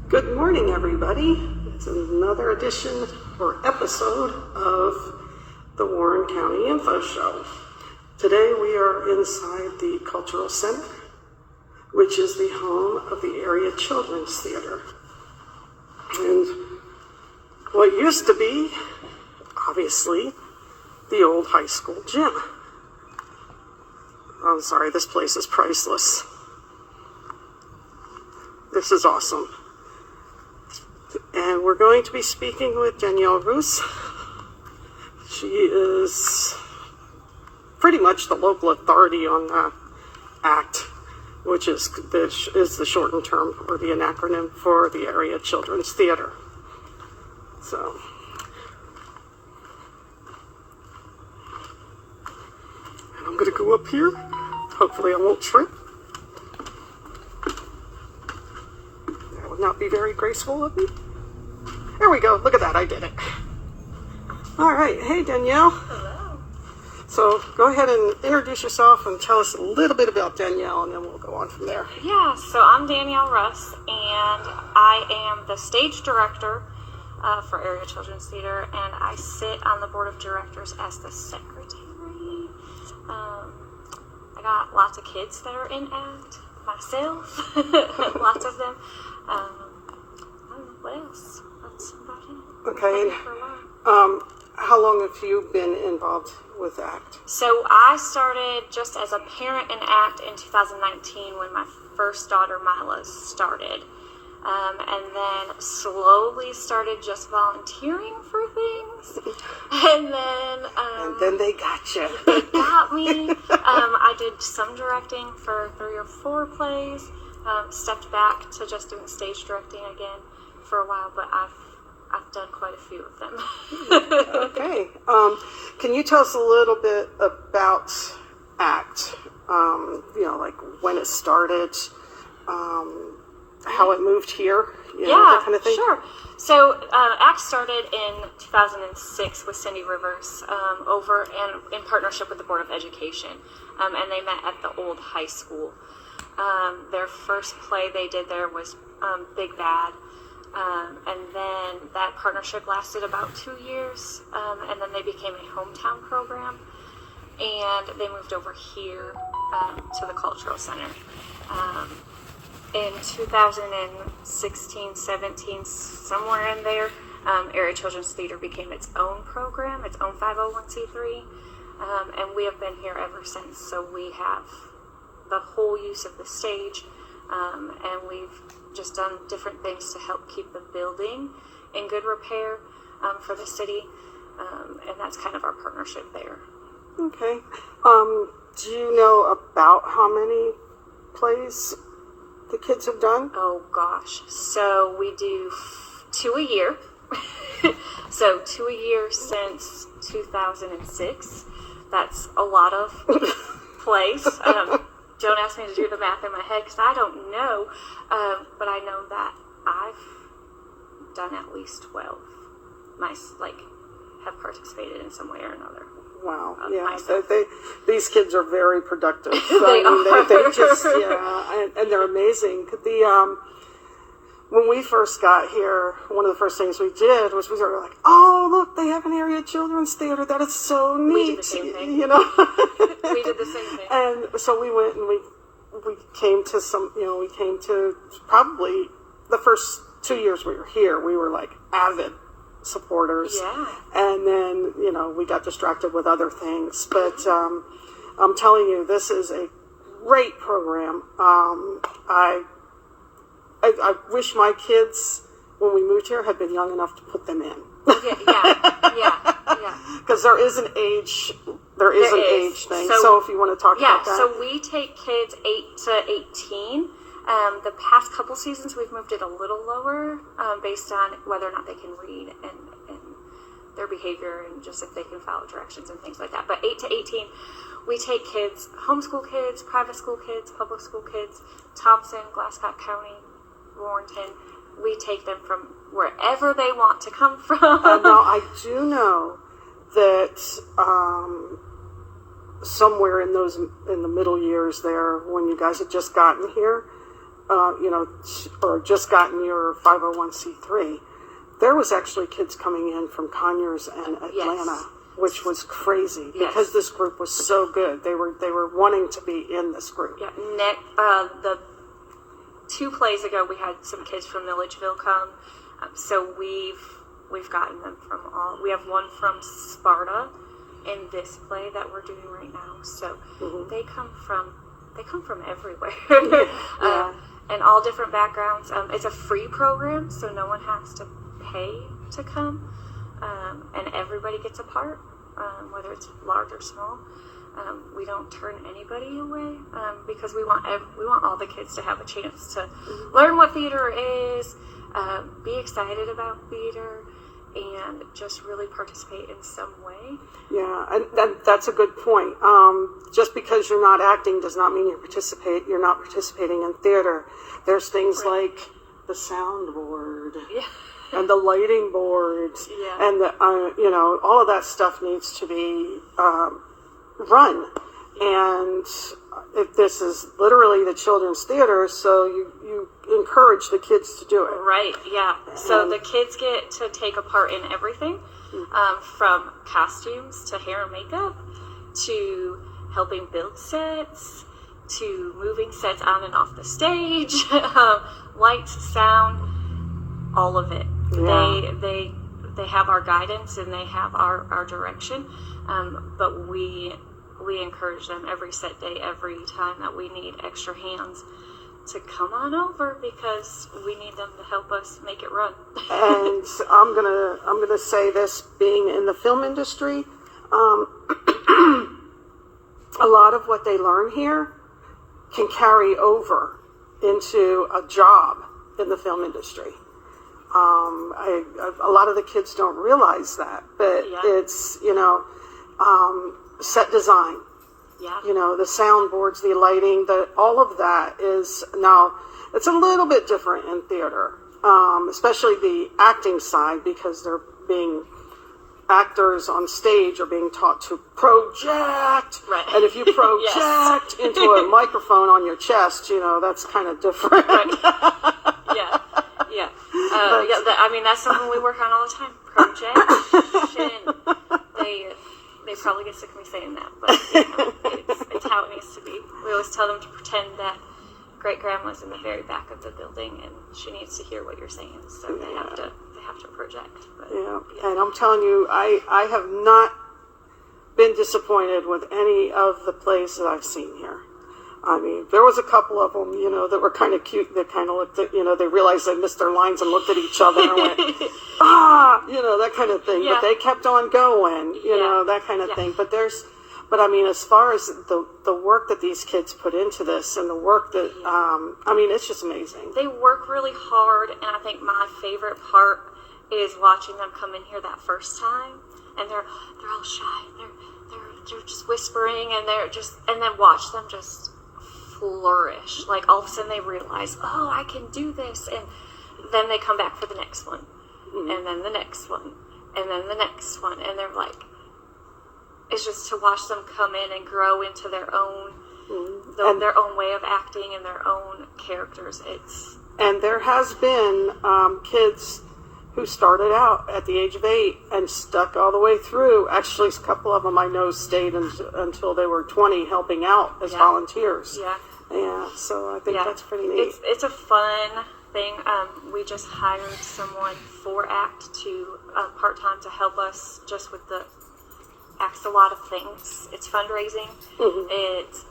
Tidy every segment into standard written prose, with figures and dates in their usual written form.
Good morning, everybody. It's another edition or episode of the Warren County Info Show. Today we are inside the Cultural Center, which is the home of the Area Children's Theater. And what used to be, obviously, the old high school gym. I'm sorry, this place is priceless. This is awesome. And we're going to be speaking with Danyelle Russ. She is pretty much the local authority on the ACT, which is the shortened term or the acronym for the Area Children's Theater. So, and I'm going to go up here. Hopefully I won't trip. That would not be very graceful of me. There we go. Look at that. I did it. All right. Hey, Danyelle. Hello. So go ahead and introduce yourself and tell us a little bit about Danyelle, and then we'll go on from there. Yeah, so I'm Danyelle Russ, and I am the stage director for Area Children's Theater, and I sit on the board of directors as the secretary. I got lots of kids that are in ACT, myself, lots of them. I don't know, what else? That's about it. Okay. How long have you been involved with ACT? So I started just as a parent in ACT in 2019 when my first daughter, Mila, started. And then slowly started just volunteering for things. And then they got you. They got me. I did some directing for 3 or 4 plays. Stepped back to just doing stage directing again for a while, but I've done quite a few of them. Okay. Can you tell us a little bit about ACT? Like when it started, how it moved here, that kind of thing? Sure. So ACT started in 2006 with Cindy Rivers over and in partnership with the Board of Education, and they met at the old high school. Their first play they did there was Big Bad, and then that partnership lasted about 2 years, and then they became a hometown program, and they moved over here to the Cultural Center. In 2016, 17, somewhere in there, Area Children's Theater became its own program, its own 501c3, and we have been here ever since. So we have the whole use of the stage, and we've just done different things to help keep the building in good repair for the city, and that's kind of our partnership there. Okay. Do you know about how many plays the kids have done? Oh gosh, so we do 2 a year. So 2 a year since 2006. That's a lot of plays. Don't ask me to do the math in my head because I don't know, but I know that I've done at least 12. Have participated in some way or another. Wow, yeah, these kids are very productive. They are. They just, and they're amazing. When we first got here, one of the first things we did was we were like, oh, look, they have an Area Children's Theater. That is so neat. We did the same thing. We did the same thing. And so we went and we came to probably the first 2 years we were here, we were like avid supporters. Yeah. And then, we got distracted with other things. But I'm telling you, this is a great program. I wish my kids, when we moved here, had been young enough to put them in. Yeah. Because there is an age thing. So if you want to talk about that. Yeah, so we take kids 8 to 18. The past couple seasons, we've moved it a little lower based on whether or not they can read and their behavior and just if they can follow directions and things like that. But 8 to 18, we take kids, homeschool kids, private school kids, public school kids, Thompson, Glasscock County, Warrenton. We take them from wherever they want to come from. Now, I do know that somewhere in the middle years there, when you guys had just gotten here, or just gotten your 501c3, there was actually kids coming in from Conyers and Atlanta, which was crazy because this group was so good. They were wanting to be in this group. Yeah, the 2 plays ago, we had some kids from Milledgeville come, so we've gotten them from all. We have one from Sparta in this play that we're doing right now. So they come from everywhere, and all different backgrounds. It's a free program, so no one has to pay to come, and everybody gets a part, whether it's large or small. We don't turn anybody away because we want all the kids to have a chance to learn what theater is, be excited about theater, and just really participate in some way. Yeah, and that's a good point. Just because you're not acting does not mean you're not participating in theater. There's things like the soundboard and the lighting boards, and the, all of that stuff needs to be run. And if this is literally the children's theater, so you encourage the kids to do it. Right, yeah. So the kids get to take a part in everything, from costumes to hair and makeup, to helping build sets, to moving sets on and off the stage, lights, sound, all of it. Yeah. They have our guidance and they have our direction, but we encourage them every set day, every time that we need extra hands to come on over because we need them to help us make it run. And I'm gonna say this, being in the film industry, a lot of what they learn here can carry over into a job in the film industry. A lot of the kids don't realize that, but it's, set design, the soundboards, the lighting, all of that is now, it's a little bit different in theater, especially the acting side, because they're being actors on stage are being taught to project. Right. And if you project into a microphone on your chest, that's kind of different. Right. That's something we work on all the time. Projection. They probably get sick of me saying that, but it's how it needs to be. We always tell them to pretend that great grandma's in the very back of the building and she needs to hear what you're saying, so they have to project. But, and I'm telling you, I have not been disappointed with any of the plays that I've seen here. I mean, there was a couple of them, that were kind of cute. They kind of looked at, they realized they missed their lines and looked at each other and went, that kind of thing. Yeah. But they kept on going, that kind of thing. But as far as the work that these kids put into this and the work that, it's just amazing. They work really hard, and I think my favorite part is watching them come in here that first time, and they're all shy. They're just whispering, and then watch them just flourish. Like all of a sudden they realize, I can do this, and then they come back for the next one, and then the next one, and then the next one, and they're like, it's just to watch them come in and grow into their own their own way of acting and their own characters. And there has been kids who started out at the age of 8 and stuck all the way through. Actually, a couple of them I know stayed until they were 20, helping out as volunteers. Yeah, so I think that's pretty neat. It's a fun thing. We just hired someone for ACT to part-time to help us just with the ACT's a lot of things. It's fundraising. It's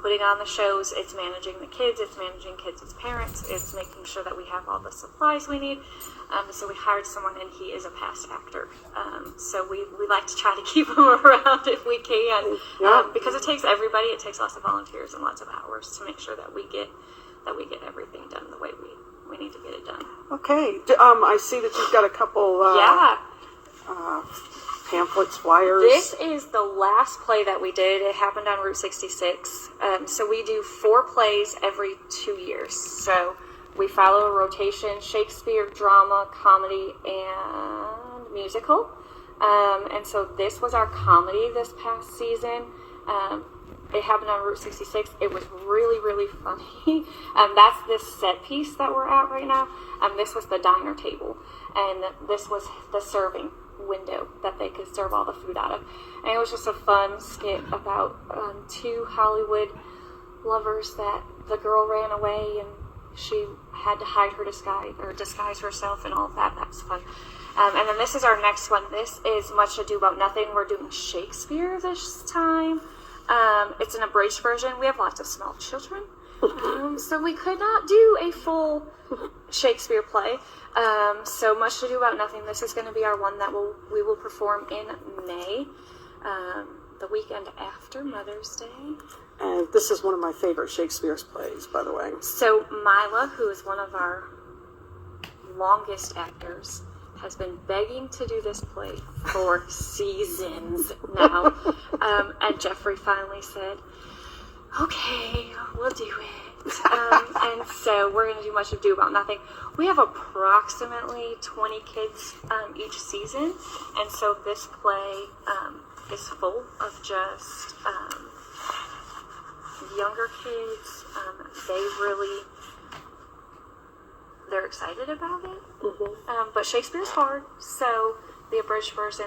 putting on the shows. It's managing the kids. It's managing kids' parents. It's making sure that we have all the supplies we need. So we hired someone, and he is a past actor. So we like to try to keep him around if we can, because it takes everybody. It takes lots of volunteers and lots of hours to make sure that we get everything done the way we need to get it done. Okay. I see that you've got a couple. Pamphlets, flyers. This is the last play that we did. It happened on Route 66. So we do 4 plays every 2 years. So we follow a rotation: Shakespeare, drama, comedy, and musical. And so this was our comedy this past season. it happened on Route 66. It was really, really funny. That's this set piece that we're at right now. This was the diner table, and this was the serving window that they could serve all the food out of. And it was just a fun skit about two Hollywood lovers that the girl ran away and she had to hide her disguise herself and all of that. That was fun. And then this is our next one. This is Much Ado About Nothing. We're doing Shakespeare this time. It's an abridged version. We have lots of small children, so we could not do a full Shakespeare play. So Much Ado About Nothing. This is going to be our one that we will perform in May, the weekend after Mother's Day. And this is one of my favorite Shakespeare's plays, by the way. So Mila, who is one of our longest actors, has been begging to do this play for seasons now. And Jeffrey finally said, okay, we'll do it. And so we're going to do Much Ado About Nothing. We have approximately 20 kids each season. And so this play is full of just younger kids. They're excited about it. Mm-hmm. But Shakespeare's hard, so the abridged version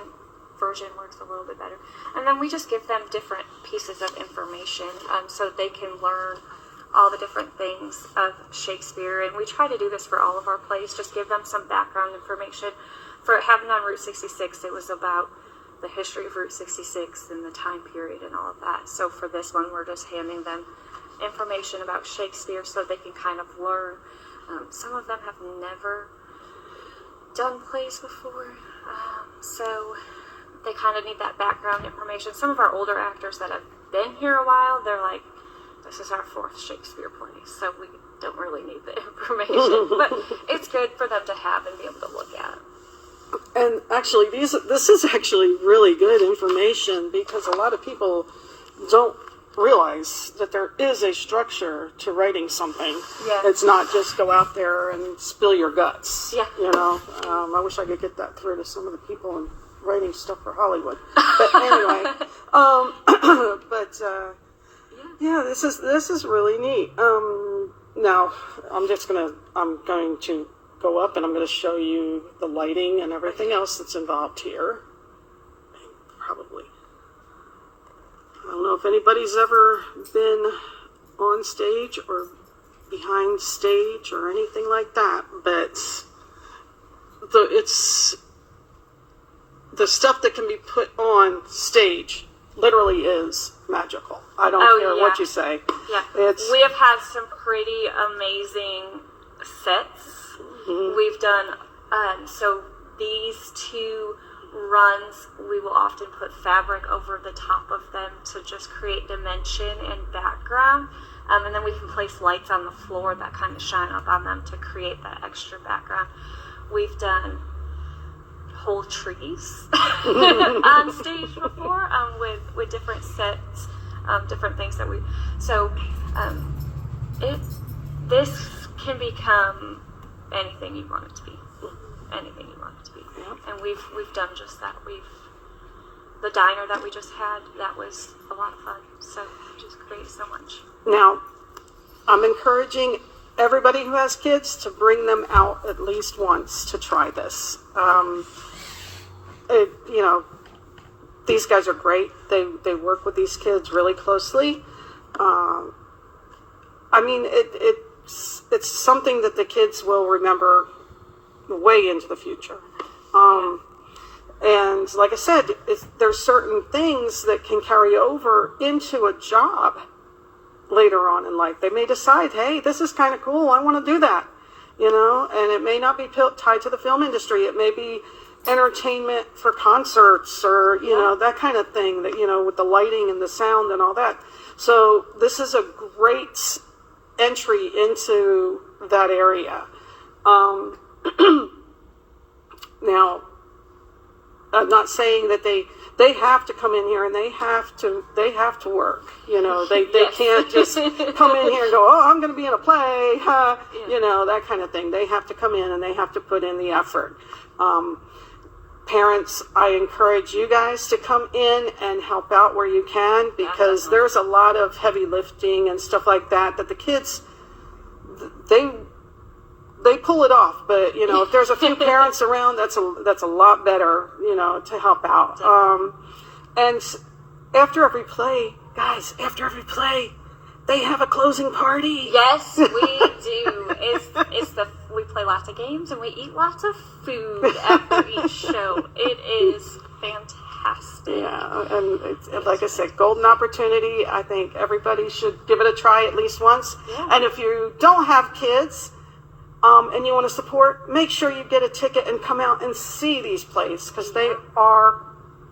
works a little bit better. And then we just give them different pieces of information so they can learn all the different things of Shakespeare. And we try to do this for all of our plays, just give them some background information. For it happened on Route 66, it was about the history of Route 66 and the time period and all of that. So for this one, we're just handing them information about Shakespeare so they can kind of learn. Some of them have never done plays before, so they kind of need that background information. Some of our older actors that have been here a while, they're like, this is our 4th Shakespeare play, so we don't really need the information. But it's good for them to have and be able to look at. And actually, this is actually really good information because a lot of people don't realize that there is a structure to writing something. Yeah. It's not just go out there and spill your guts. Yeah. You know, I wish I could get that through to some of the people in writing stuff for Hollywood. But anyway, yeah, this is really neat. Now I'm going to go up and I'm going to show you the lighting and everything else that's involved here. Probably. I don't know if anybody's ever been on stage or behind stage or anything like that, but it's the stuff that can be put on stage literally is magical. I don't care what you say. Yeah, we have had some pretty amazing sets. Mm-hmm. We've done, so these 2 runs, we will often put fabric over the top of them to just create dimension and background. And then we can place lights on the floor that kind of shine up on them to create that extra background. We've done whole trees on stage before with different sets, different things that this can become anything you want it to be. Anything you want it to be. Yeah. And we've done just that. The diner that we just had, that was a lot of fun. So we just created so much. Now, I'm encouraging everybody who has kids to bring them out at least once to try this. These guys are great. They work with these kids really closely. It's something that the kids will remember way into the future. And like I said, there's certain things that can carry over into a job later on in life. They may decide, hey, this is kind of cool. I want to do that, and it may not be tied to the film industry. It may be entertainment for concerts or, that kind of thing that, with the lighting and the sound and all that. So this is a great entry into that area. Now, I'm not saying that they have to come in here and they have to work. They can't just come in here and go, oh, I'm going to be in a play, that kind of thing. They have to come in and they have to put in the effort. parents, I encourage you guys to come in and help out where you can, because definitely. there's a lot of heavy lifting and stuff like that the kids, they pull it off. But if there's a few parents around, that's a lot better, to help out. And after every play, guys, they have a closing party. Yes, we do. We play lots of games and we eat lots of food after each show. It is fantastic. Yeah, and like I said, golden opportunity. I think everybody should give it a try at least once. Yeah. And if you don't have kids, and you want to support, make sure you get a ticket and come out and see these plays, because they are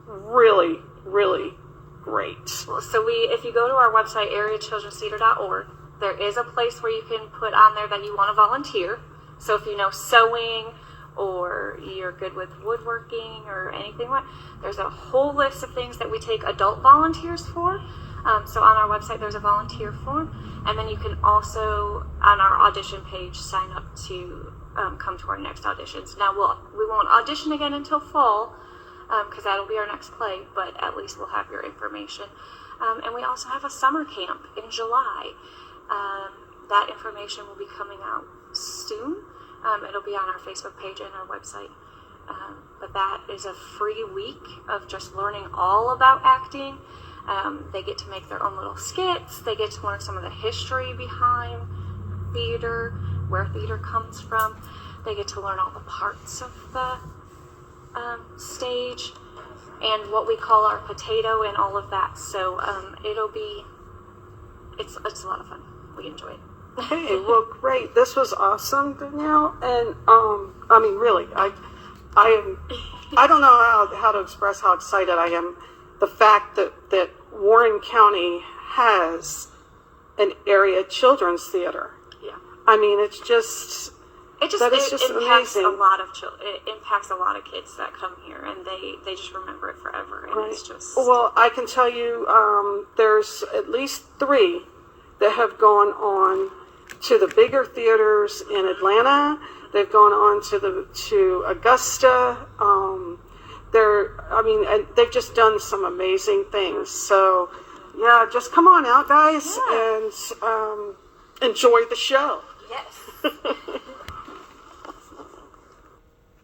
really, really great. So if you go to our website, areachildrenstheater.org, there is a place where you can put on there that you want to volunteer. So if you know sewing, or you're good with woodworking or anything like, there's a whole list of things that we take adult volunteers for. So on our website, there's a volunteer form, and then you can also, on our audition page, sign up to come to our next auditions. Now we won't audition again until fall, because that'll be our next play, but at least we'll have your information. And we also have a summer camp in July. That information will be coming out soon. It'll be on our Facebook page and our website. But that is a free week of just learning all about acting. They get to make their own little skits. They get to learn some of the history behind theater, where theater comes from. They get to learn all the parts of the stage and what we call our potato and all of that. So it's a lot of fun. We enjoy it. Hey, well, great. This was awesome, Danyelle. And I mean, really, I don't know how to express how excited I am. The fact that Warren County has an area children's theater. Yeah. I mean, it impacts amazing. A lot of it impacts a lot of kids that come here, and they just remember it forever. And it's just, well, I can tell you, there's at least 3 that have gone on to the bigger theaters in Atlanta. They've gone on to Augusta. And they've just done some amazing things. So, yeah, just come on out, guys, and enjoy the show. yes.